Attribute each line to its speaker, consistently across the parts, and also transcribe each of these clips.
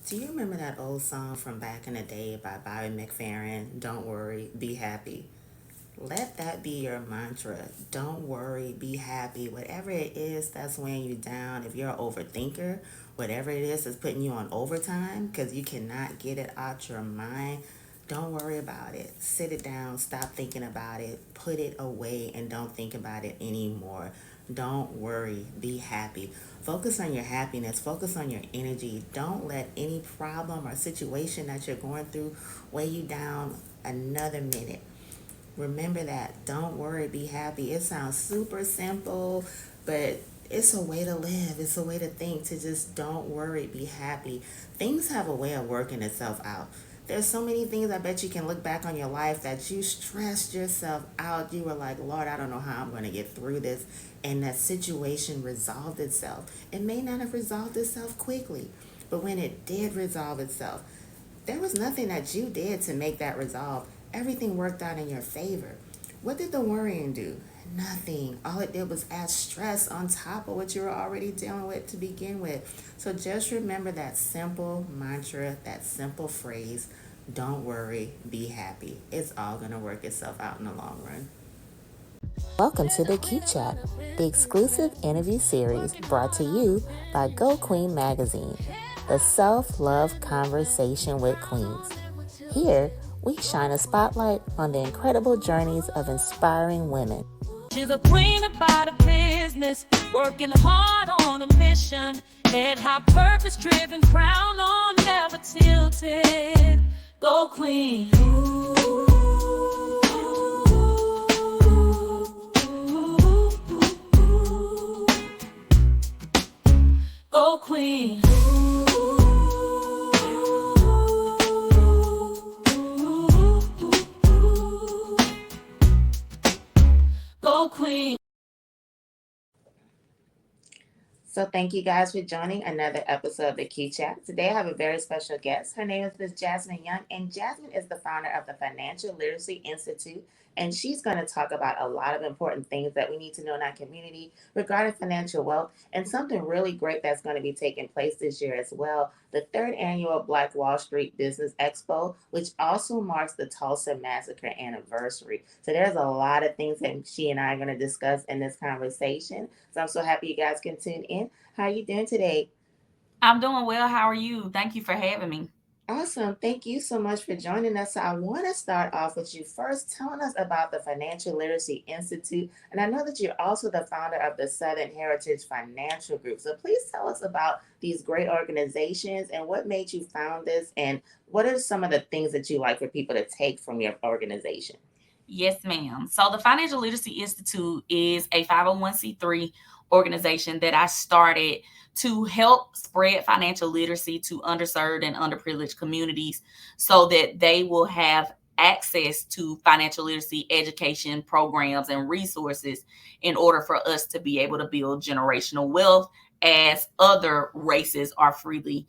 Speaker 1: Do you remember that old song from back in the day by Bobby McFerrin? Don't worry, be happy. Let that be your mantra. Don't worry, be happy. Whatever it is that's weighing you down, if you're an overthinker, whatever it is that's putting you on overtime because you cannot get it out your mind, don't worry about it. Sit it down, stop thinking about it, put it away, and don't think about it anymore. Don't worry, be happy. Focus on your happiness, focus on your energy. Don't let any problem or situation that you're going through weigh you down another minute. Remember that. Don't worry, be happy. It sounds super simple, but it's a way to live. It's a way to think, to just don't worry, be happy. Things have a way of working itself out. There's so many things I bet you can look back on your life that you stressed yourself out. You were like, Lord, I don't know how I'm going to get through this. And that situation resolved itself. It may not have resolved itself quickly, but when it did resolve itself, there was nothing that you did to make that resolve. Everything worked out in your favor. What did the worrying do? Nothing. All it did was add stress on top of what you were already dealing with to begin with. So just remember that simple mantra, that simple phrase, don't worry, be happy. It's all going to work itself out in the long run. Welcome to the Key Chat, the exclusive interview series brought to you by Go Queen Magazine, the self-love conversation with queens. Here, we shine a spotlight on the incredible journeys of inspiring women.
Speaker 2: She's a queen about a business, working hard on a mission, and her purpose-driven crown on never tilted. Go queen. Go queen. Go queen.
Speaker 1: So thank you guys for joining another episode of the Key Chat. Today I have a very special guest. Her name is Ms. Jasmine Young, and Jasmine is the founder of the Financial Literacy Institute, and she's going to talk about a lot of important things that we need to know in our community regarding financial wealth, and something really great that's going to be taking place this year as well, the third annual Black Wall Street Business Expo, which also marks the Tulsa Massacre anniversary. So there's a lot of things that she and I are going to discuss in this conversation. So I'm so happy you guys can tune in. How are you doing today?
Speaker 2: I'm doing well. How are you? Thank you for having me.
Speaker 1: Awesome. Thank you so much for joining us. So I want to start off with you first telling us about the Financial Literacy Institute. And I know that you're also the founder of the Southern Heritage Financial Group. So please tell us about these great organizations and what made you found this, and what are some of the things that you like for people to take from your organization?
Speaker 2: Yes, ma'am. So the Financial Literacy Institute is a 501c3 organization that I started to help spread financial literacy to underserved and underprivileged communities so that they will have access to financial literacy education programs and resources in order for us to be able to build generational wealth as other races are freely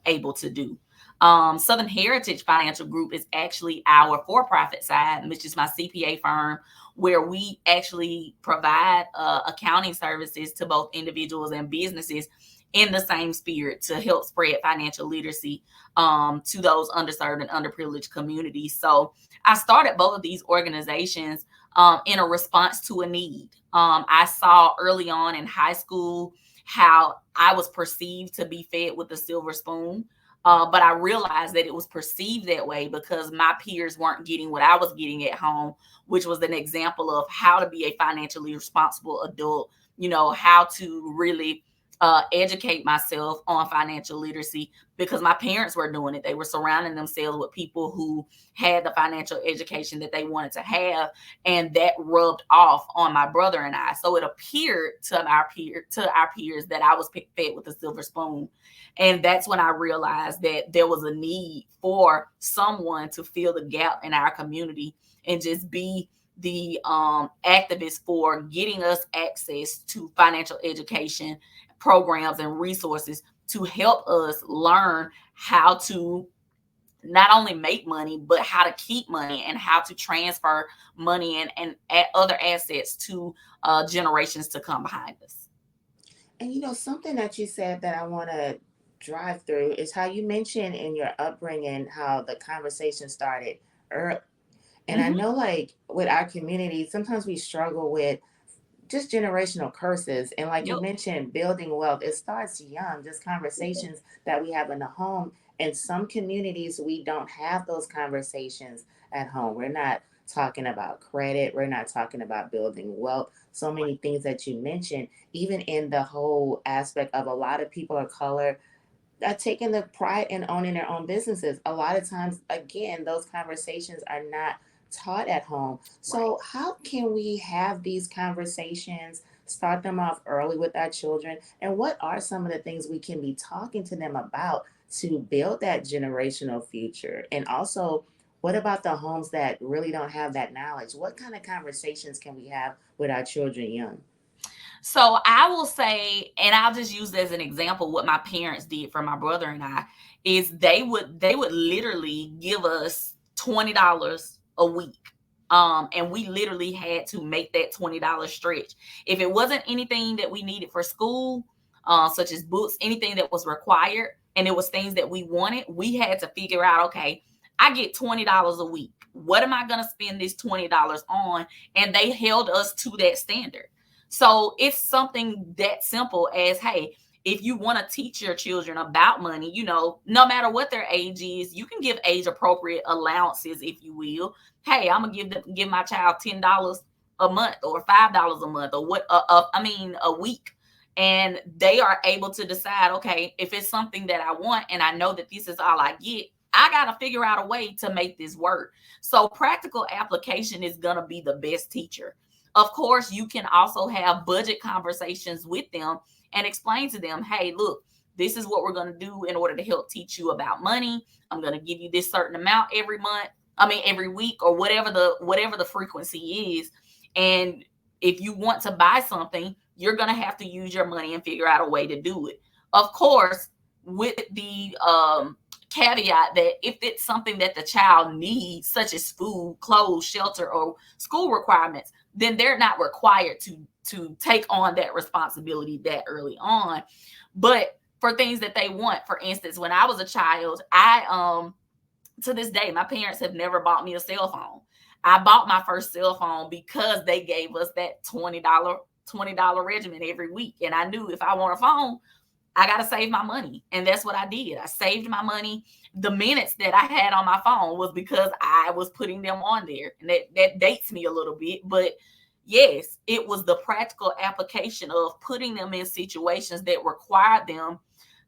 Speaker 2: able to do. Southern Heritage Financial Group is actually our for-profit side, which is my CPA firm, where we actually provide accounting services to both individuals and businesses in the same spirit to help spread financial literacy to those underserved and underprivileged communities. So I started both of these organizations in a response to a need. I saw early on in high school how I was perceived to be fed with a silver spoon. But I realized that it was perceived that way because my peers weren't getting what I was getting at home, which was an example of how to be a financially responsible adult, how to really educate myself on financial literacy because my parents were doing it. They were surrounding themselves with people who had the financial education that they wanted to have, and that rubbed off on my brother and I. So it appeared to our peers that I was fed with a silver spoon. And that's when I realized that there was a need for someone to fill the gap in our community and just be the activist for getting us access to financial education programs and resources to help us learn how to not only make money, but how to keep money and how to transfer money and other assets to generations to come behind us.
Speaker 1: And something that you said that I want to drive through is how you mentioned in your upbringing how the conversation started early. And I
Speaker 2: Mm-hmm.
Speaker 1: know, like, with our community, sometimes we struggle with just generational curses. And like you
Speaker 2: Yep.
Speaker 1: mentioned, building wealth, it starts young, just conversations that we have in the home. In some communities, we don't have those conversations at home. We're not talking about credit, we're not talking about building wealth. So many things that you mentioned, even in the whole aspect of a lot of people of color taking the pride in owning their own businesses. A lot of times, again, those conversations are not taught at home.
Speaker 2: Right.
Speaker 1: So, how can we have these conversations, start them off early with our children? And what are some of the things we can be talking to them about to build that generational future? And also, what about the homes that really don't have that knowledge? What kind of conversations can we have with our children young?
Speaker 2: So I will say, and I'll just use as an example what my parents did for my brother and I, is they would literally give us $20 a week. And we literally had to make that $20 stretch. If it wasn't anything that we needed for school, such as books, anything that was required, and it was things that we wanted, we had to figure out, okay, I get $20 a week. What am I gonna spend this $20 on? And they held us to that standard. So it's something that simple as, hey, if you want to teach your children about money, no matter what their age is, you can give age appropriate allowances, if you will. Hey, I'm gonna give my child $10 a month or $5 a month or a week, and they are able to decide, okay, if it's something that I want and I know that this is all I get, I got to figure out a way to make this work. So practical application is going to be the best teacher. Of course, you can also have budget conversations with them and explain to them, hey, look, this is what we're going to do in order to help teach you about money. I'm going to give you this certain amount every month. I mean, every week, or whatever the frequency is. And if you want to buy something, you're going to have to use your money and figure out a way to do it. Of course, with the caveat that if it's something that the child needs, such as food, clothes, shelter, or school requirements, then they're not required to take on that responsibility that early on. But for things that they want, for instance, when I was a child, I to this day, my parents have never bought me a cell phone. I bought my first cell phone because they gave us that $20 regimen every week. And I knew if I want a phone, I got to save my money. And that's what I did. I saved my money. The minutes that I had on my phone was because I was putting them on there. And that dates me a little bit. But yes, it was the practical application of putting them in situations that required them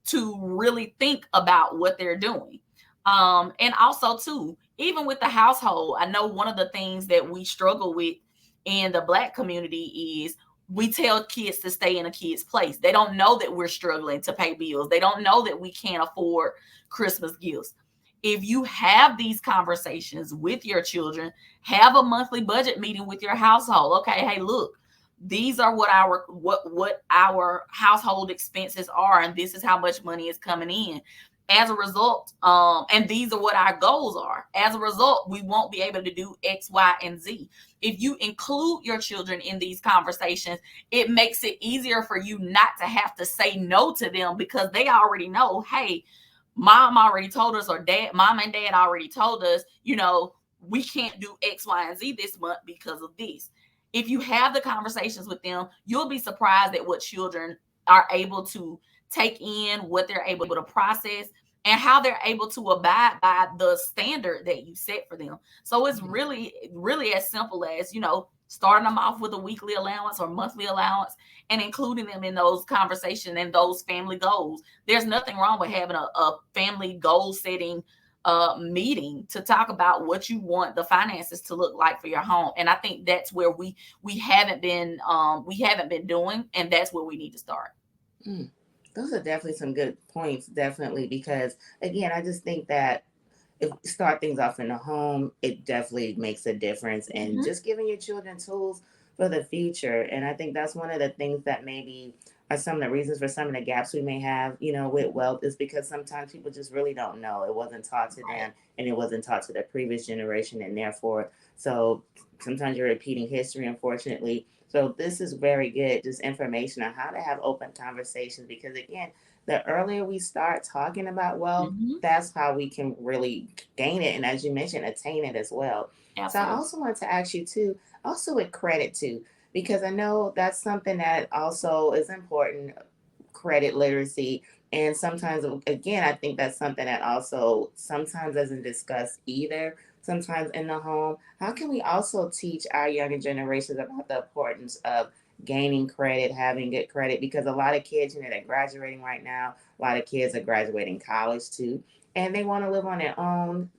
Speaker 2: to really think about what they're doing. And also, too, even with the household, I know one of the things that we struggle with in the Black community is we tell kids to stay in a kid's place. They don't know that we're struggling to pay bills. They don't know that we can't afford Christmas gifts. If you have these conversations with your children, have a monthly budget meeting with your household. Okay, hey, look, these are what our household expenses are, and this is how much money is coming in. As a result, and these are what our goals are. As a result, we won't be able to do X, Y, and Z. If you include your children in these conversations, it makes it easier for you not to have to say no to them, because they already know, hey, mom already told us, or mom and dad already told us, we can't do X, Y, and Z this month because of this. If you have the conversations with them, you'll be surprised at what children are able to take in, what they're able to process, and how they're able to abide by the standard that you set for them. So it's really, really as simple as, starting them off with a weekly allowance or monthly allowance and including them in those conversations and those family goals. There's nothing wrong with having a family goal setting meeting to talk about what you want the finances to look like for your home. And I think that's where we haven't been doing, and that's where we need to start.
Speaker 1: Mm. Those are definitely some good points, definitely, because again, I just think that if we start things off in the home, it definitely makes a difference. And
Speaker 2: Mm-hmm.
Speaker 1: just giving your children tools for the future. And I think that's one of the things that maybe are some of the reasons for some of the gaps we may have, with wealth, is because sometimes people just really don't know. It wasn't taught to
Speaker 2: Right.
Speaker 1: them, and it wasn't taught to the previous generation, and therefore, so sometimes you're repeating history, unfortunately. So this is very good, just information on how to have open conversations, because again, The earlier we start talking about wealth,
Speaker 2: Mhm.
Speaker 1: that's how we can really gain it. And as you mentioned, attain it as well. So I
Speaker 2: Absolutely.
Speaker 1: also want to ask you too, also with credit too, because I know that's something that also is important, credit literacy. And sometimes, again, I think that's something that also sometimes doesn't discuss either. Sometimes in the home, how can we also teach our younger generations about the importance of gaining credit, having good credit? Because a lot of kids, they're graduating right now. A lot of kids are graduating college too, and they want to live on their own,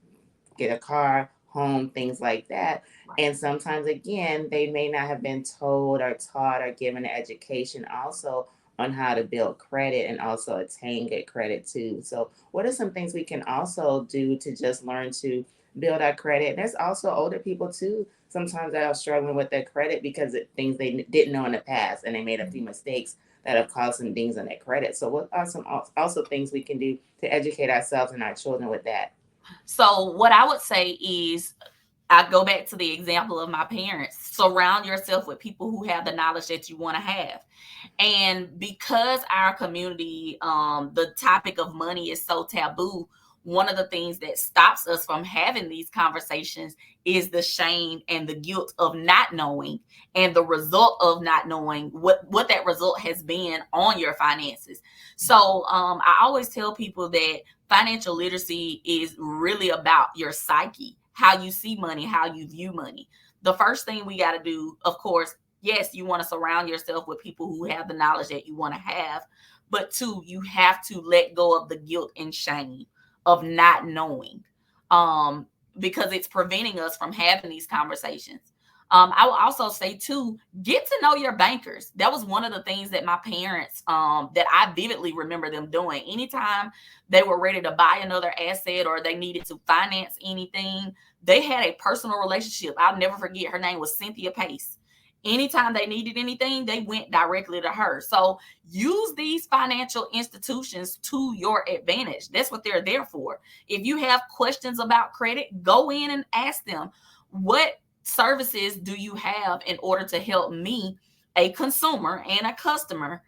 Speaker 1: get a car, home, things like that.
Speaker 2: Right.
Speaker 1: And sometimes, again, they may not have been told or taught or given an education also on how to build credit and also attain good credit too. So, what are some things we can also do to just learn to build our credit? And there's also older people too, sometimes that are struggling with their credit because of things they didn't know in the past and they made a few
Speaker 2: Mhm.
Speaker 1: mistakes that have caused some things on their credit. So, what are some also things we can do to educate ourselves and our children with that?
Speaker 2: So what I would say is I go back to the example of my parents. Surround yourself with people who have the knowledge that you want to have. And because our community, the topic of money is so taboo, one of the things that stops us from having these conversations is the shame and the guilt of not knowing, and the result of not knowing what that result has been on your finances. So I always tell people that financial literacy is really about your psyche, how you see money, how you view money. The first thing we got to do, of course, yes, you want to surround yourself with people who have the knowledge that you want to have, but two, you have to let go of the guilt and shame of not knowing, um, because it's preventing us from having these conversations. I will also say too, get to know your bankers. That was one of the things that my parents, that I vividly remember them doing. Anytime they were ready to buy another asset or they needed to finance anything, they had a personal relationship. I'll never forget. Her name was Cynthia Pace. Anytime they needed anything, they went directly to her. So use these financial institutions to your advantage. That's what they're there for. If you have questions about credit, go in and ask them, what services do you have in order to help me, a consumer and a customer,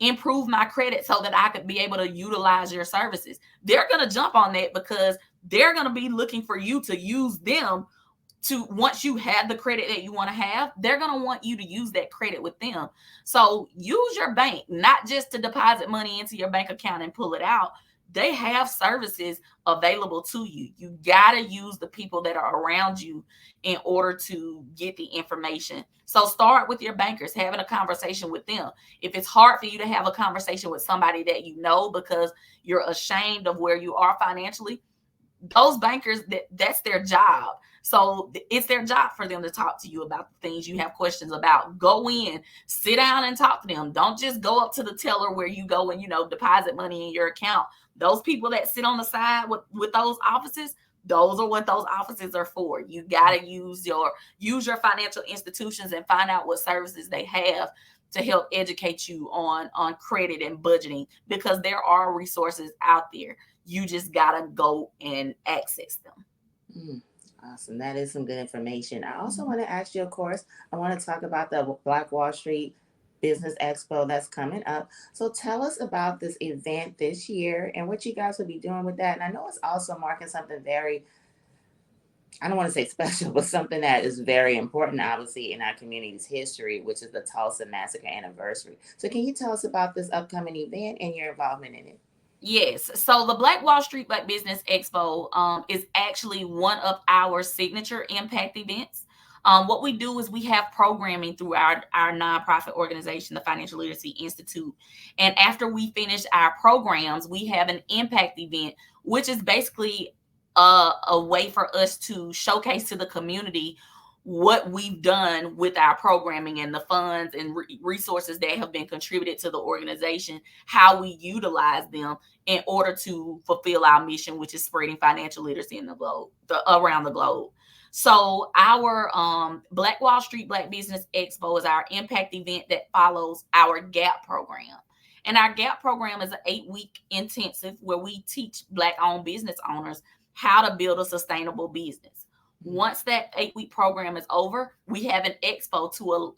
Speaker 2: improve my credit so that I could be able to utilize your services? They're going to jump on that because they're going to be looking for you to use them. To once you have the credit that you want to have, they're going to want you to use that credit with them. So use your bank, not just to deposit money into your bank account and pull it out. They have services available to you. You got to use the people that are around you in order to get the information. So start with your bankers, having a conversation with them. If it's hard for you to have a conversation with somebody that you know because you're ashamed of where you are financially, those bankers, that's their job. So it's their job for them to talk to you about the things you have questions about. Go in, sit down and talk to them. Don't just go up to the teller where you go and deposit money in your account. Those people that sit on the side with those offices, those are what those offices are for. You got to use your financial institutions and find out what services they have to help educate you on credit and budgeting, because there are resources out there. You just gotta go and access them.
Speaker 1: Mm, awesome. That is some good information. I also
Speaker 2: Mhm.
Speaker 1: want to ask you, of course, I want to talk about the Black Wall Street Business Expo that's coming up. So tell us about this event this year and what you guys will be doing with that. And I know it's also marking something very, I don't want to say special, but something that is very important, obviously, in our community's history, which is the Tulsa Massacre anniversary. So can you tell us about this upcoming event and your involvement in it?
Speaker 2: Yes. So the Black Wall Street Black Business Expo is actually one of our signature impact events. What we do is we have programming through our nonprofit organization, the Financial Literacy Institute. And after we finish our programs, we have an impact event, which is basically a way for us to showcase to the community what we've done with our programming and the funds and resources that have been contributed to the organization, how we utilize them in order to fulfill our mission, which is spreading financial literacy in the globe, around the globe. So our Black Wall Street Black Business Expo is our impact event that follows our GAP program. And our GAP program is an 8-week intensive where we teach Black owned business owners how to build a sustainable business. Once that 8-week program is over, we have an expo to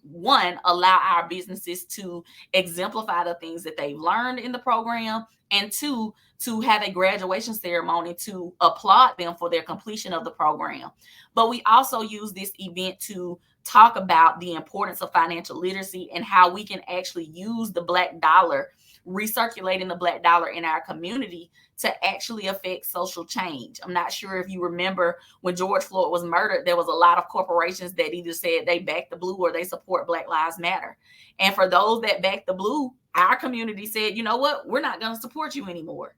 Speaker 2: allow our businesses to exemplify the things that they've learned in the program, and two, to have a graduation ceremony to applaud them for their completion of the program. But we also use this event to talk about the importance of financial literacy and how we can actually use the Black dollar, recirculating the Black dollar in our community to actually affect social change. I'm not sure if you remember when George Floyd was murdered, there was a lot of corporations that either said they back the blue or they support Black Lives Matter. And for those that back the blue, our community said, you know what, we're not going to support you anymore.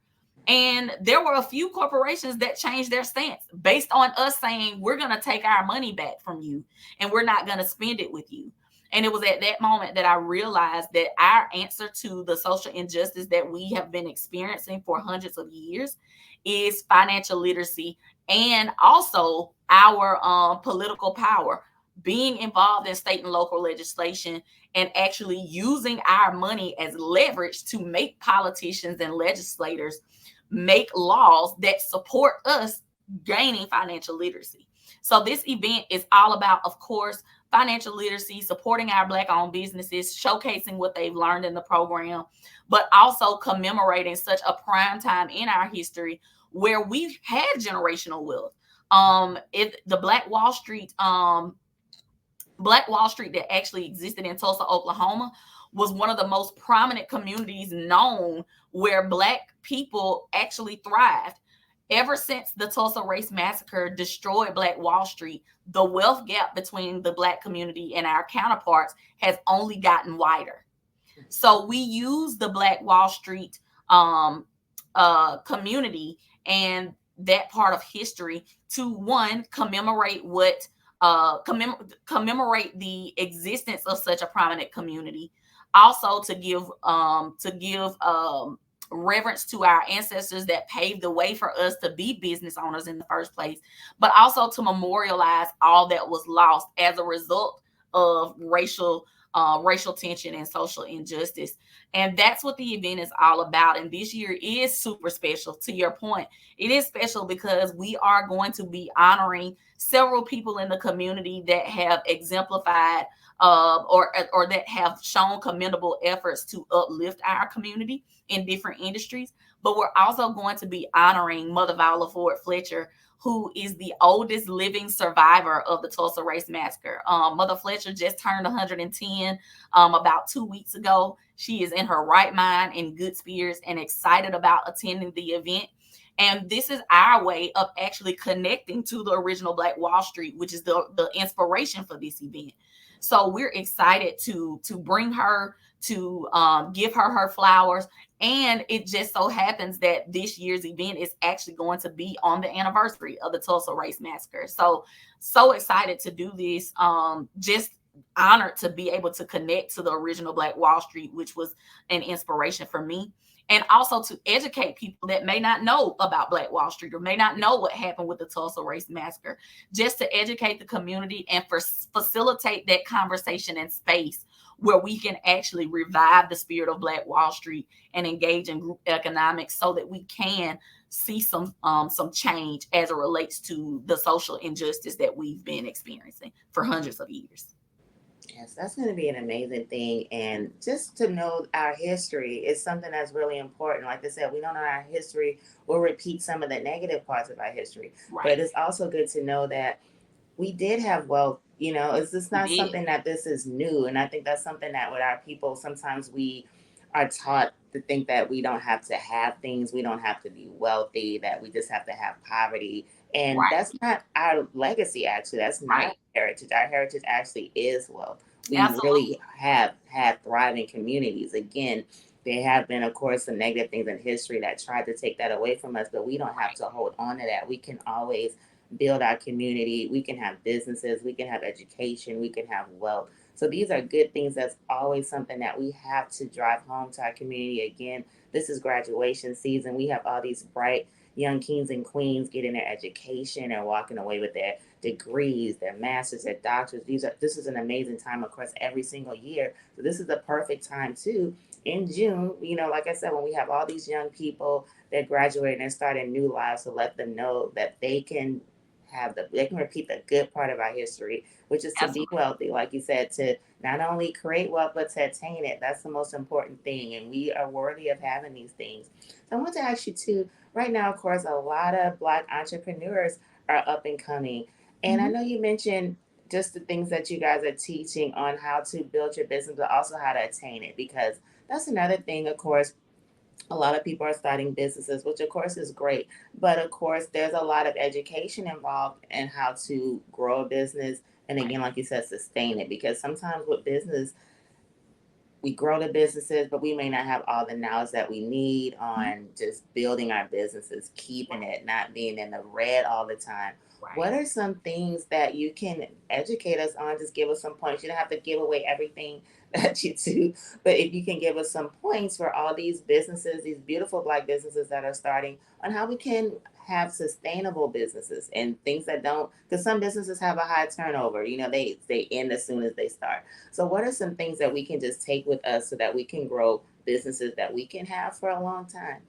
Speaker 2: And there were a few corporations that changed their stance based on us saying, we're going to take our money back from you and we're not going to spend it with you. And it was at that moment that I realized that our answer to the social injustice that we have been experiencing for hundreds of years is financial literacy, and also our political power, being involved in state and local legislation and actually using our money as leverage to make politicians and legislators make laws that support us gaining financial literacy. So this event is all about, of course, financial literacy, supporting our Black owned businesses, showcasing what they've learned in the program, but also commemorating such a prime time in our history where we've had generational wealth. If the Black Wall Street that actually existed in Tulsa, Oklahoma, was one of the most prominent communities known where Black people actually thrived. Ever since the Tulsa Race Massacre destroyed Black Wall Street, the wealth gap between the Black community and our counterparts has only gotten wider. So we use the Black Wall Street community and that part of history to, one, commemorate the existence of such a prominent community, also to give reverence to our ancestors that paved the way for us to be business owners in the first place, but also to memorialize all that was lost as a result of racial tension and social injustice. And that's what the event is all about. And this year is super special. To your point, it is special because we are going to be honoring several people in the community that have exemplified or that have shown commendable efforts to uplift our community in different industries. But we're also going to be honoring Mother Viola Ford Fletcher, who is the oldest living survivor of the Tulsa Race Massacre. Mother Fletcher just turned 110 about 2 weeks ago. She is in her right mind, in good spirits, and excited about attending the event. And this is our way of actually connecting to the original Black Wall Street, which is the inspiration for this event. So we're excited to bring her, to give her flowers. And it just so happens that this year's event is actually going to be on the anniversary of the Tulsa Race Massacre. So excited to do this. Just honored to be able to connect to the original Black Wall Street, which was an inspiration for me. And also to educate people that may not know about Black Wall Street or may not know what happened with the Tulsa Race Massacre, just to educate the community and facilitate that conversation and space where we can actually revive the spirit of Black Wall Street and engage in group economics so that we can see some change as it relates to the social injustice that we've been experiencing for hundreds of years.
Speaker 1: Yes, that's going to be an amazing thing. And just to know our history is something that's really important. Like I said, we don't know our history. We'll repeat some of the negative parts of our history.
Speaker 2: Right.
Speaker 1: But it's also good to know that we did have wealth. It's just
Speaker 2: We
Speaker 1: not
Speaker 2: did.
Speaker 1: something that this is new. And I think that's something that with our people, sometimes we are taught to think that we don't have to have things, we don't have to be wealthy, that we just have to have poverty. And
Speaker 2: Right.
Speaker 1: that's not our legacy, actually. That's not our
Speaker 2: Right.
Speaker 1: heritage. Our heritage actually is wealth. We
Speaker 2: Absolutely.
Speaker 1: really have had thriving communities. Again, there have been, of course, some negative things in history that tried to take that away from us, but we don't have
Speaker 2: Right.
Speaker 1: to hold on to that. We can always build our community. We can have businesses. We can have education. We can have wealth. So these are good things. That's always something that we have to drive home to our community. Again, this is graduation season. We have all these bright young kings and queens getting their education and walking away with their degrees, their masters, their doctors. This is an amazing time, of course, every single year. So this is the perfect time too. In June, like I said, when we have all these young people that graduate and they're starting new lives, to let them know that they can they can repeat the good part of our history, which is to be
Speaker 2: Absolutely.
Speaker 1: wealthy, like you said, to not only create wealth but to attain it. That's the most important thing, and we are worthy of having these things. So I want to ask you too. Right now, of course, a lot of Black entrepreneurs are up and coming, and I
Speaker 2: Mhm.
Speaker 1: know you mentioned just the things that you guys are teaching on how to build your business, but also how to attain it, because that's another thing, of course. A lot of people are starting businesses, which of course is great. But of course, there's a lot of education involved in how to grow a business. And
Speaker 2: Right.
Speaker 1: again, like you said, sustain it. Because sometimes with business, we grow the businesses, but we may not have all the knowledge that we need
Speaker 2: Mhm.
Speaker 1: on just building our businesses, keeping it, not being in the red all the time.
Speaker 2: Right.
Speaker 1: What are some things that you can educate us on? Just give us some points. You don't have to give away everything that you do, but if you can give us some points for all these businesses, these beautiful Black businesses that are starting, on how we can have sustainable businesses and things that don't, because some businesses have a high turnover. They end as soon as they start. So, what are some things that we can just take with us so that we can grow businesses that we can have for a long time?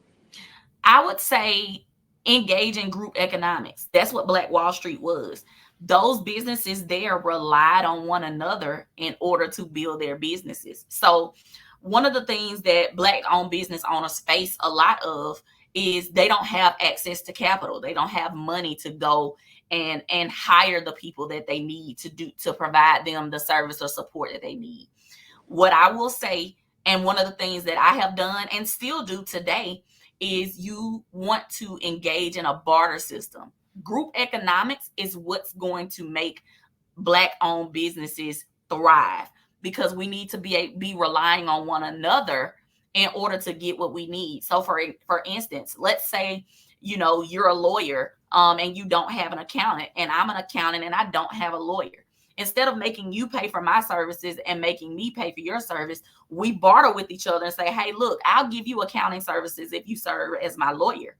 Speaker 2: I would say engage in group economics. That's what Black Wall Street was. Those businesses there relied on one another in order to build their businesses. So, one of the things that Black owned business owners face a lot of is they don't have access to capital. They don't have money to go and hire the people that they need to provide them the service or support that they need. What I will say, and one of the things that I have done and still do today, is you want to engage in a barter system. Group economics is what's going to make Black owned businesses thrive, because we need to be relying on one another in order to get what we need. So for instance, let's say you're a lawyer, and you don't have an accountant, and I'm an accountant and I don't have a lawyer. Instead of making you pay for my services and making me pay for your service, we barter with each other and say, hey, look, I'll give you accounting services if you serve as my lawyer.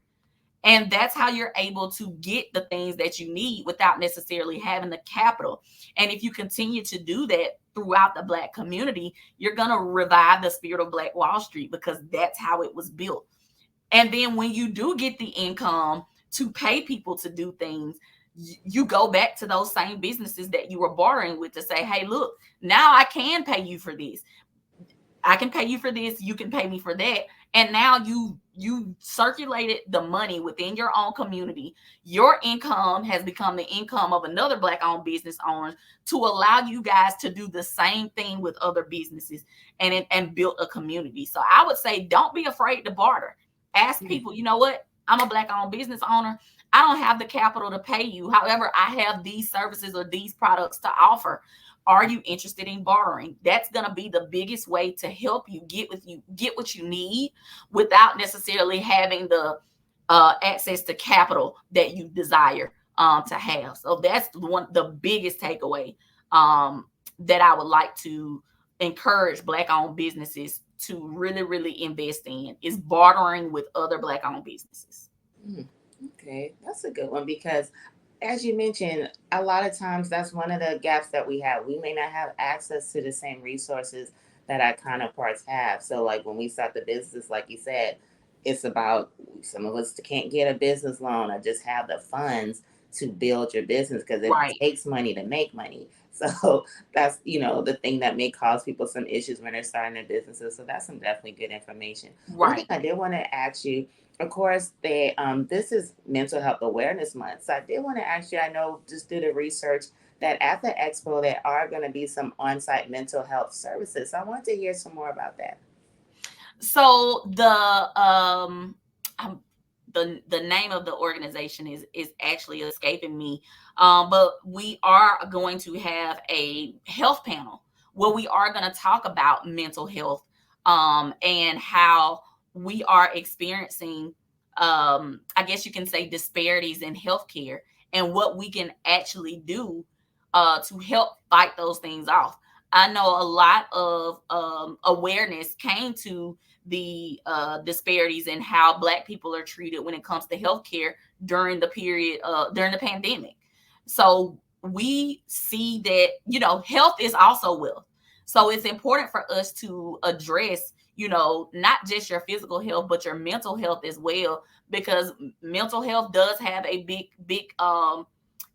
Speaker 2: And that's how you're able to get the things that you need without necessarily having the capital. And if you continue to do that throughout the Black community, you're going to revive the spirit of Black Wall Street, because that's how it was built. And then when you do get the income to pay people to do things, you go back to those same businesses that you were bartering with to say, hey, look, now I can pay you for this. I can pay you for this, you can pay me for that. And now you circulated the money within your own community. Your income has become the income of another Black owned business owner, to allow you guys to do the same thing with other businesses, and build a community. So I would say, don't be afraid to barter. Ask
Speaker 1: Mm.
Speaker 2: people, you know what? I'm a Black owned business owner. I don't have the capital to pay you. However, I have these services or these products to offer. Are you interested in borrowing? That's going to be the biggest way to help you get what you need without necessarily having the access to capital that you desire to have. So that's the biggest takeaway that I would like to encourage Black owned businesses to really, really invest in, is bartering with other Black owned businesses.
Speaker 1: Mm. Okay, that's a good one because, as you mentioned, a lot of times that's one of the gaps that we have. We may not have access to the same resources that our counterparts have. So, like when we start the business, like you said, it's about, some of us can't get a business loan or just have the funds to build your business because it
Speaker 2: Right,
Speaker 1: takes money to make money. So that's the thing that may cause people some issues when they're starting their businesses. So that's some definitely good information. One thing
Speaker 2: right.
Speaker 1: I did want to ask you, of course, they this is Mental Health Awareness Month, so I did want to ask you. I know just through the research that at the expo there are going to be some on-site mental health services. So I wanted to hear some more about that.
Speaker 2: So um the name of the organization is actually escaping me. But we are going to have a health panel where we are going to talk about mental health, and how we are experiencing, I guess you can say, disparities in healthcare, and what we can actually do to help fight those things off. I know a lot of awareness came to the disparities in how Black people are treated when it comes to healthcare during the period during the pandemic. So we see that health is also wealth. So it's important for us to address not just your physical health but your mental health as well, because mental health does have a big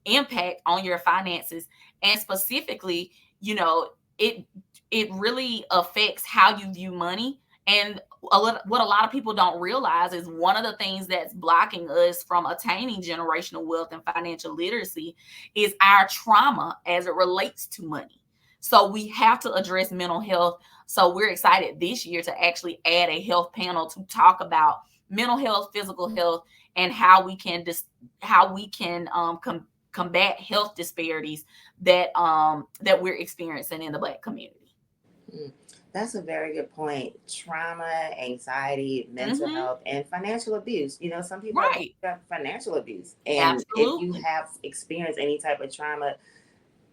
Speaker 2: impact on your finances. And specifically, you know, it really affects how you view money. And what a lot of people don't realize is one of the things that's blocking us from attaining generational wealth and financial literacy is our trauma as it relates to money. So we have to address mental health. So we're excited this year to actually add a health panel to talk about mental health, physical health, and how we can combat health disparities that we're experiencing in the Black community.
Speaker 1: Mm. That's a very good point. Trauma, anxiety, mental
Speaker 2: Mm-hmm.
Speaker 1: health, and financial abuse. You know, some people have
Speaker 2: Right.
Speaker 1: got financial abuse. And if you
Speaker 2: Absolutely.
Speaker 1: have experienced any type of trauma,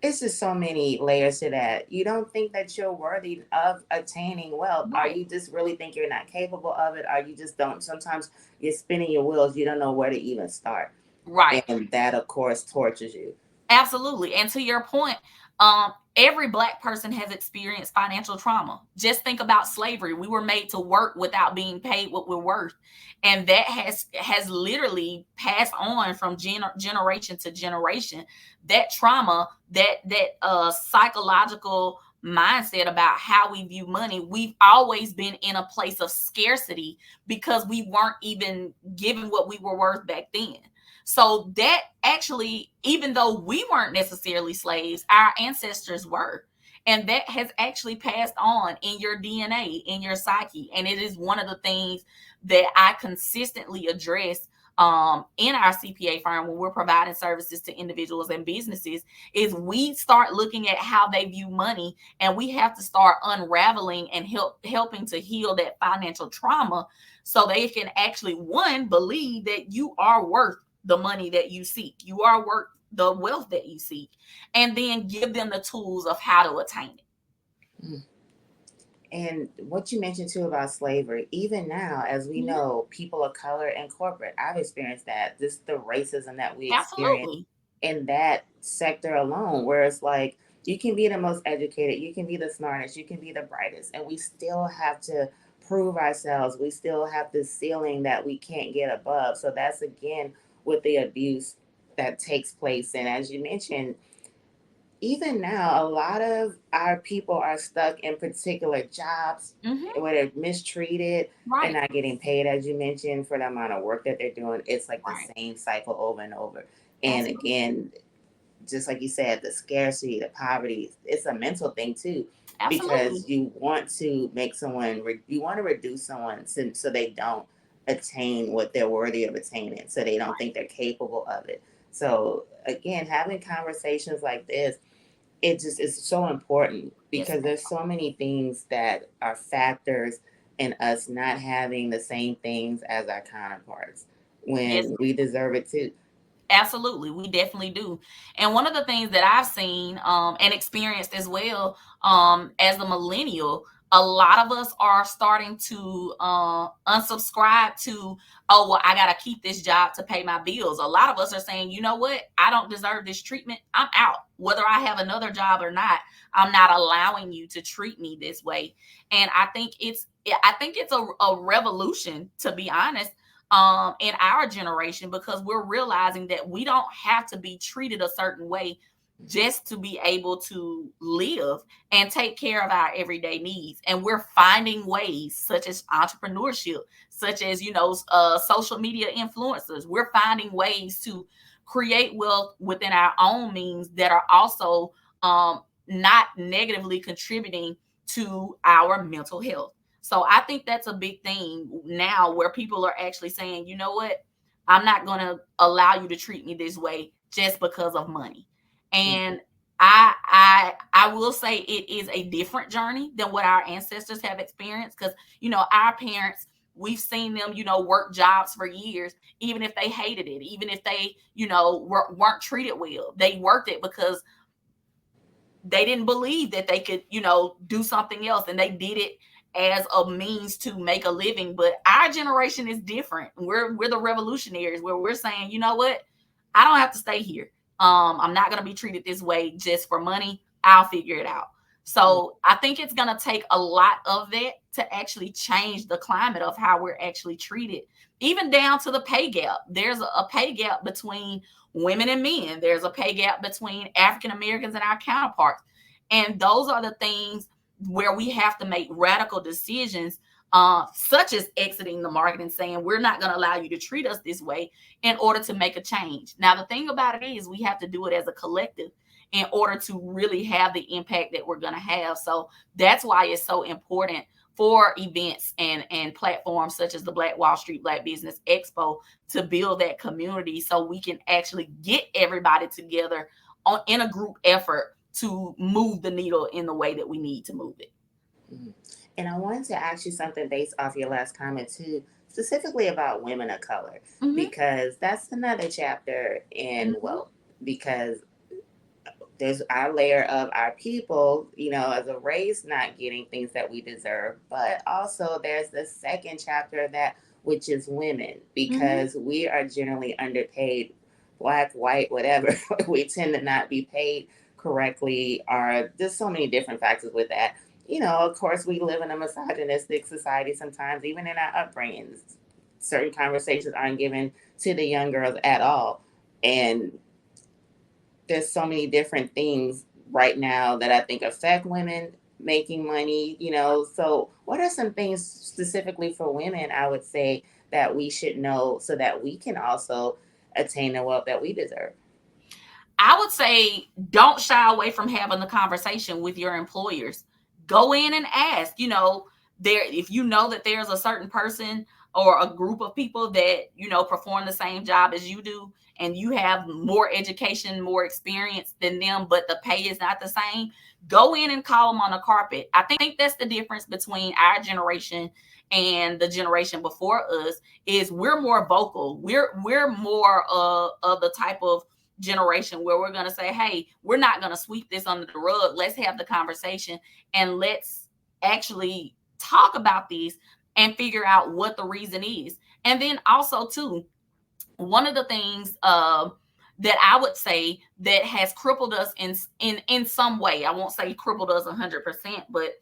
Speaker 1: it's just so many layers to that. You don't think that you're worthy of attaining wealth. Are
Speaker 2: Right.
Speaker 1: you just really think you're not capable of it? Or you just don't? Sometimes you're spinning your wheels. You don't know where to even start.
Speaker 2: Right.
Speaker 1: And that, of course, tortures you.
Speaker 2: Absolutely. And to your point, every Black person has experienced financial trauma. Just think about slavery. We were made to work without being paid what we're worth. And that has literally passed on from generation to generation. That trauma, that psychological mindset about how we view money, we've always been in a place of scarcity because we weren't even given what we were worth back then. So that actually, even though we weren't necessarily slaves, our ancestors were. And that has actually passed on in your DNA, in your psyche. And it is one of the things that I consistently address in our CPA firm when we're providing services to individuals and businesses is we start looking at how they view money, and we have to start unraveling and helping to heal that financial trauma so they can actually, one, believe that you are worth the money that you seek. You are worth the wealth that you seek, and then give them the tools of how to attain it.
Speaker 1: Mm. And what you mentioned too about slavery, even now, as we
Speaker 2: Mm-hmm.
Speaker 1: know, people of color in corporate, I've experienced that. Just the racism that we experience
Speaker 2: Absolutely.
Speaker 1: in that sector alone, where it's like you can be the most educated, you can be the smartest, you can be the brightest, and we still have to prove ourselves. We still have this ceiling that we can't get above. So that's again with the abuse that takes place. And as you mentioned, even now, a lot of our people are stuck in particular jobs
Speaker 2: Mm-hmm.
Speaker 1: where they're mistreated and
Speaker 2: Right.
Speaker 1: not getting paid, as you mentioned, for the amount of work that they're doing. It's like the
Speaker 2: Right.
Speaker 1: same cycle over and over. And
Speaker 2: Absolutely.
Speaker 1: again, just like you said, the scarcity, the poverty, it's a mental thing too,
Speaker 2: Absolutely.
Speaker 1: because you want to make someone, you want to reduce someone so they don't attain what they're worthy of attaining, so they don't
Speaker 2: Right.
Speaker 1: think they're capable of it. So again, having conversations like this, it just is so important
Speaker 2: Yes,
Speaker 1: because
Speaker 2: ma'am.
Speaker 1: there's so many things that are factors in us not having the same things as our counterparts
Speaker 2: Yes,
Speaker 1: when we deserve it too.
Speaker 2: absolutely, we definitely do. And one of the things that I've seen and experienced as well as a millennial, a lot of us are starting to unsubscribe to, oh, well, I got to keep this job to pay my bills. A lot of us are saying, you know what? I don't deserve this treatment. I'm out. Whether I have another job or not, I'm not allowing you to treat me this way. And I think it's a revolution, to be honest, in our generation, because we're realizing that we don't have to be treated a certain way just to be able to live and take care of our everyday needs. And we're finding ways, such as entrepreneurship, such as, social media influencers. We're finding ways to create wealth within our own means that are also not negatively contributing to our mental health. So I think that's a big thing now where people are actually saying, you know what? I'm not going to allow you to treat me this way just because of money.
Speaker 1: Mhm.
Speaker 2: And I will say it is a different journey than what our ancestors have experienced, because our parents, we've seen them work jobs for years, even if they hated it, even if they weren't treated well. They worked it because they didn't believe that they could, do something else, and they did it as a means to make a living. But our generation is different. We're the revolutionaries, where we're saying, you know what? I don't have to stay here. I'm not gonna be treated this way just for money. I'll figure it out. So I think it's gonna take a lot of that to actually change the climate of how we're actually treated, even down to the pay gap. There's a pay gap between women and men. There's a pay gap between African Americans and our counterparts. And those are the things where we have to make radical decisions, such as exiting the market and saying, we're not going to allow you to treat us this way in order to make a change. Now, the thing about it is we have to do it as a collective in order to really have the impact that we're going to have. So that's why it's so important for events and platforms such as the Black Wall Street Black Business Expo to build that community so we can actually get everybody together in a group effort to move the needle in the way that we need to move it.
Speaker 1: Mm-hmm. And I wanted to ask you something based off your last comment too, specifically about women of color,
Speaker 2: Mm-hmm.
Speaker 1: because that's another chapter in
Speaker 2: Mm-hmm.
Speaker 1: wealth. Because there's our layer of our people, as a race, not getting things that we deserve, but also there's the second chapter of that, which is women,
Speaker 2: Mm-hmm.
Speaker 1: because we are generally underpaid, black, white, whatever. We tend to not be paid correctly, or there's so many different factors with that. Of course, we live in a misogynistic society sometimes, even in our upbringings. Certain conversations aren't given to the young girls at all. And there's so many different things right now that I think affect women making money, So, what are some things specifically for women, I would say, that we should know so that we can also attain the wealth that we deserve?
Speaker 2: I would say don't shy away from having the conversation with your employers. Go in and ask, there if you know that there's a certain person or a group of people that, perform the same job as you do and you have more education, more experience than them, but the pay is not the same, go in and call them on the carpet. I think that's the difference between our generation and the generation before us is we're more vocal. We're more of the type of generation where we're going to say, hey, we're not going to sweep this under the rug. Let's have the conversation and let's actually talk about these and figure out what the reason is. And then also, too, one of the things that I would say that has crippled us in some way, I won't say crippled us 100%, but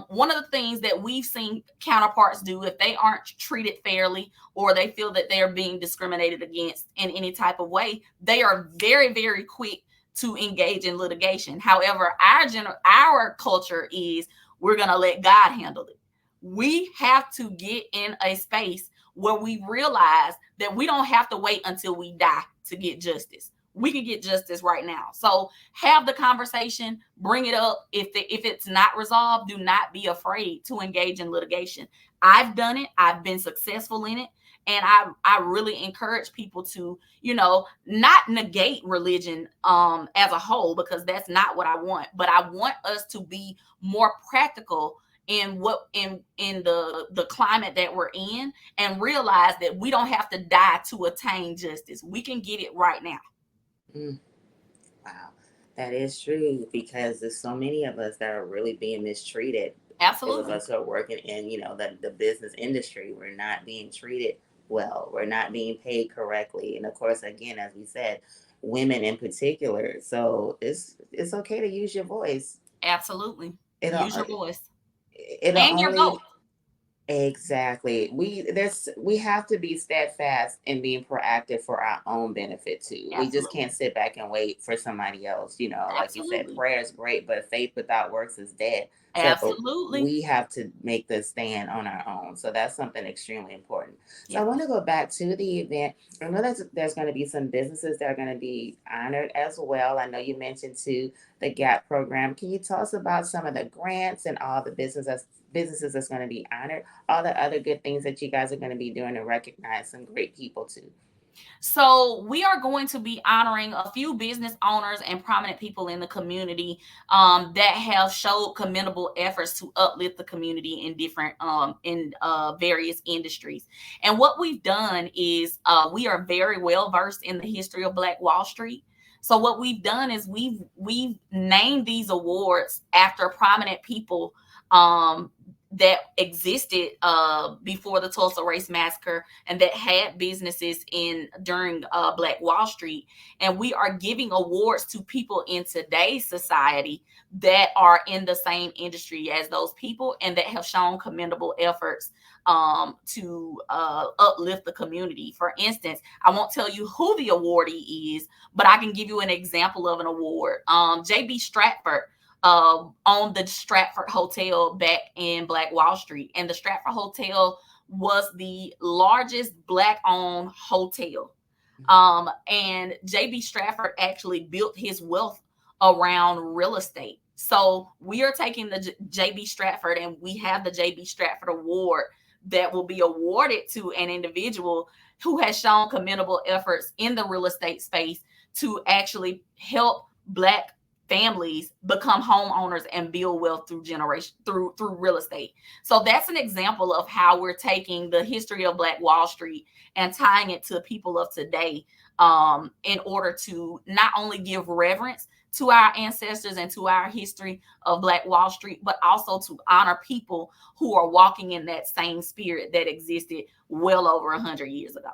Speaker 2: one of the things that we've seen counterparts do if they aren't treated fairly or they feel that they're being discriminated against in any type of way, they are very, very quick to engage in litigation. However, our culture is we're going to let God handle it. We have to get in a space where we realize that we don't have to wait until we die to get justice. We can get justice right now. So have the conversation, bring it up. If it's not resolved, do not be afraid to engage in litigation. I've done it. I've been successful in it. And I really encourage people to, not negate religion as a whole, because that's not what I want. But I want us to be more practical in the climate that we're in and realize that we don't have to die to attain justice. We can get it right now.
Speaker 1: Mm, wow, that is true, because there's so many of us that are really being mistreated. Those of
Speaker 2: Absolutely.
Speaker 1: us who are working in, the business industry, we're not being treated well. We're not being paid correctly. And of course, again, as we said, women in particular. So it's okay to use your voice.
Speaker 2: Absolutely.
Speaker 1: It'll
Speaker 2: Use your voice
Speaker 1: it'll
Speaker 2: and your
Speaker 1: only
Speaker 2: vote.
Speaker 1: Exactly. We have to be steadfast in being proactive for our own benefit too. We just
Speaker 2: Absolutely.
Speaker 1: can't sit back and wait for somebody else. Like you said,
Speaker 2: Absolutely.
Speaker 1: prayer is great, but faith without works is dead. So
Speaker 2: Absolutely.
Speaker 1: we have to make the stand on our own. So that's something extremely important. So I
Speaker 2: Yeah.
Speaker 1: want to go back to the event. I know that there's going to be some businesses that are going to be honored as well. I know you mentioned too the GAP program. Can you tell us about some of the grants and all the businesses that's going to be honored? All the other good things that you guys are going to be doing to recognize some great people too.
Speaker 2: So we are going to be honoring a few business owners and prominent people in the community that have showed commendable efforts to uplift the community in different in various industries. And what we've done is we are very well versed in the history of Black Wall Street. So what we've done is we've named these awards after prominent people um, that existed before the Tulsa Race Massacre, and that had businesses in during Black Wall Street. And we are giving awards to people in today's society that are in the same industry as those people and that have shown commendable efforts to uplift the community. For instance, I won't tell you who the awardee is, but I can give you an example of an award. J.B. Stratford owned the Stratford Hotel back in Black Wall Street, and the Stratford Hotel was the largest Black-owned hotel. And J.B. Stratford actually built his wealth around real estate. So we are taking the J.B. Stratford, and we have the J.B. Stratford Award that will be awarded to an individual who has shown commendable efforts in the real estate space to actually help Black families become homeowners and build wealth through real estate. So that's an example of how we're taking the history of Black Wall Street and tying it to people of today, in order to not only give reverence to our ancestors and to our history of Black Wall Street, but also to honor people who are walking in that same spirit that existed well over 100 years ago.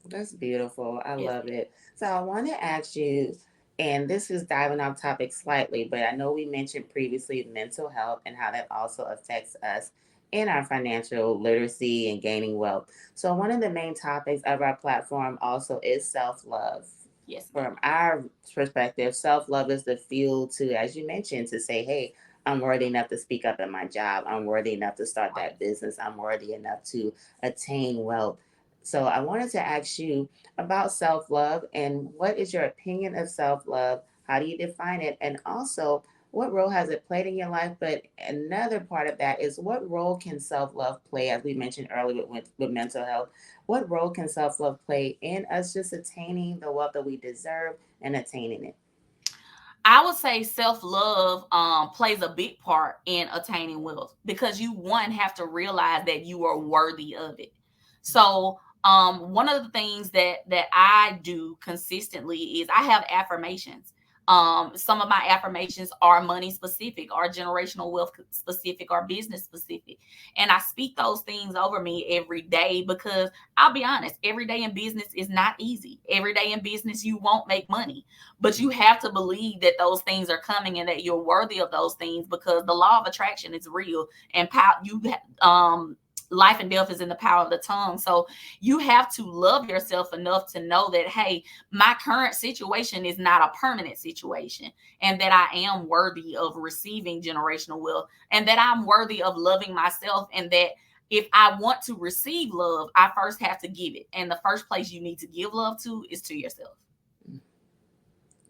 Speaker 1: That's beautiful. I
Speaker 2: Yes,
Speaker 1: love it. So I want to ask you, and this is diving off topic slightly, but I know we mentioned previously mental health and how that also affects us in our financial literacy and gaining wealth. So one of the main topics of our platform also is self-love.
Speaker 2: yes, ma'am.
Speaker 1: From our perspective, self-love is the fuel to, as you mentioned, to say, hey, I'm worthy enough to speak up in my job. I'm worthy enough to start
Speaker 2: Right.
Speaker 1: that business. I'm worthy enough to attain wealth. So I wanted to ask you about self love and what is your opinion of self love? How do you define it? And also, what role has it played in your life? But another part of that is what role can self love play, as we mentioned earlier with mental health? What role can self love play in us just attaining the wealth that we deserve and attaining it?
Speaker 2: I would say self love plays a big part in attaining wealth, because you, one, have to realize that you are worthy of it. So one of the things that I do consistently is I have affirmations. Some of my affirmations are money specific, are generational wealth specific, are business specific, and I speak those things over me every day, because I'll be honest, every day in business is not easy. Every day in business you won't make money, but you have to believe that those things are coming and that you're worthy of those things, because the law of attraction is real, and life and death is in the power of the tongue. So you have to love yourself enough to know that, hey, my current situation is not a permanent situation, and that I am worthy of receiving generational wealth, and that I'm worthy of loving myself, and that if I want to receive love, I first have to give it. And the first place you need to give love to is to yourself.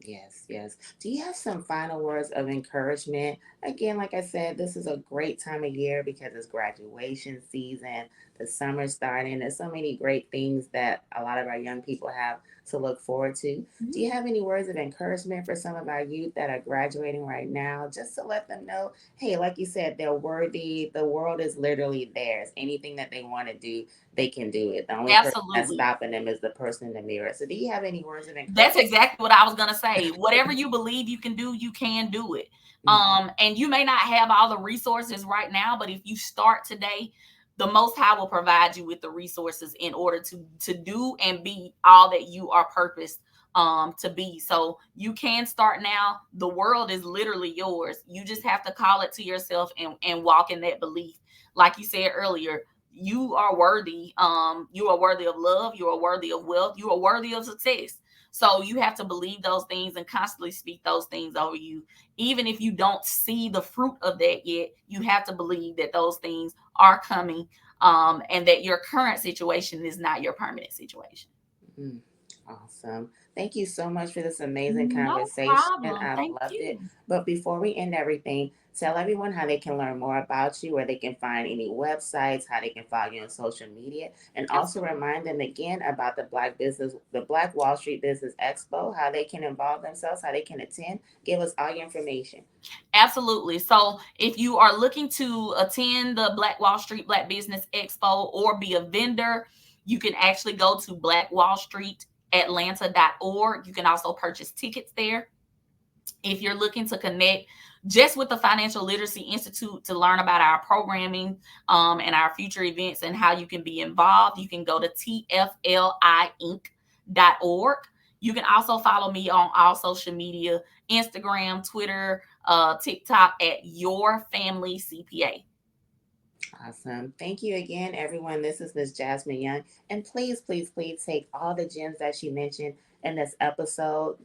Speaker 1: Yes, yes. Do you have some final words of encouragement? Again, like I said, this is a great time of year because it's graduation season, the summer's starting. There's so many great things that a lot of our young people have to look forward to. Do
Speaker 2: Mhm.
Speaker 1: you have any words of encouragement for some of our youth that are graduating right now, just to let them know, hey, like you said, they're worthy. The world is literally theirs. Anything that they want to do, they can do it. The only person that's
Speaker 2: Absolutely.
Speaker 1: stopping them is the person in the mirror. So, do you have any words of
Speaker 2: That's
Speaker 1: encouragement?
Speaker 2: exactly what I was gonna say. Whatever you believe you can do, you can do it. And you may not have all the resources right now, but if you start today, the Most High will provide you with the resources in order to do and be all that you are purposed to be. So you can start now. The world is literally yours. You just have to call it to yourself and walk in that belief. Like you said earlier, you are worthy. You are worthy of love. You are worthy of wealth. You are worthy of success. So you have to believe those things and constantly speak those things over you. Even if you don't see the fruit of that yet, you have to believe that those things are coming, and that your current situation is not your permanent situation.
Speaker 1: Mm, awesome. Thank you so much for this amazing
Speaker 2: No
Speaker 1: conversation.
Speaker 2: problem.
Speaker 1: I've
Speaker 2: Thank
Speaker 1: loved it.
Speaker 2: you.
Speaker 1: But before we end everything, tell everyone how they can learn more about you, where they can find any websites, how they can follow you on social media, and also
Speaker 2: Absolutely.
Speaker 1: remind them again about the Black Wall Street Business Expo, how they can involve themselves, how they can attend. Give us all your information.
Speaker 2: Absolutely. So if you are looking to attend the Black Wall Street Black Business Expo or be a vendor, you can actually go to blackwallstreetatlanta.org. You can also purchase tickets there. If you're looking to connect just with the Financial Literacy Institute to learn about our programming and our future events and how you can be involved, you can go to tfliinc.org. You can also follow me on all social media, Instagram, Twitter, TikTok at Your Family CPA.
Speaker 1: Awesome. Thank you again, everyone. This is Miss Jasmine Young. And please, please, please take all the gems that you mentioned in this episode.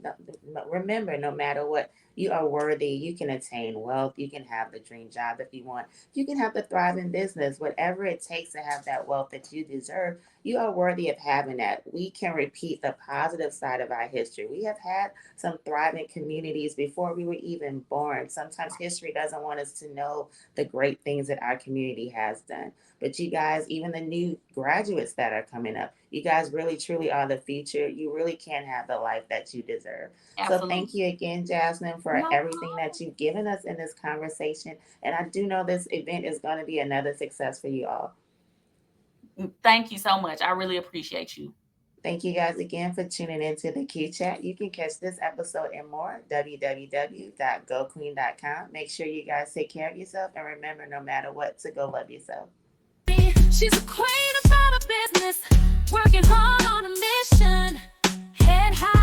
Speaker 1: Remember, no matter what, you are worthy. You can attain wealth. You can have the dream job if you want. You can have the thriving business. Whatever it takes to have that wealth that you deserve, you are worthy of having that. We can repeat the positive side of our history. We have had some thriving communities before we were even born. Sometimes history doesn't want us to know the great things that our community has done. But you guys, even the new graduates that are coming up, you guys really truly are the future. You really can have the life that you deserve. So
Speaker 2: Absolutely.
Speaker 1: thank you again, Jasmine, for
Speaker 2: No
Speaker 1: everything that you've given us in this conversation. And I do know this event is going to be another success for you all.
Speaker 2: problem. Thank you so much. I really appreciate you.
Speaker 1: Thank you guys again for tuning into the Q Chat. You can catch this episode and more www.goqueen.com. Make sure you guys take care of yourself and remember, no matter what, to go love yourself.
Speaker 3: She's a queen about a business, working hard on a mission, head high.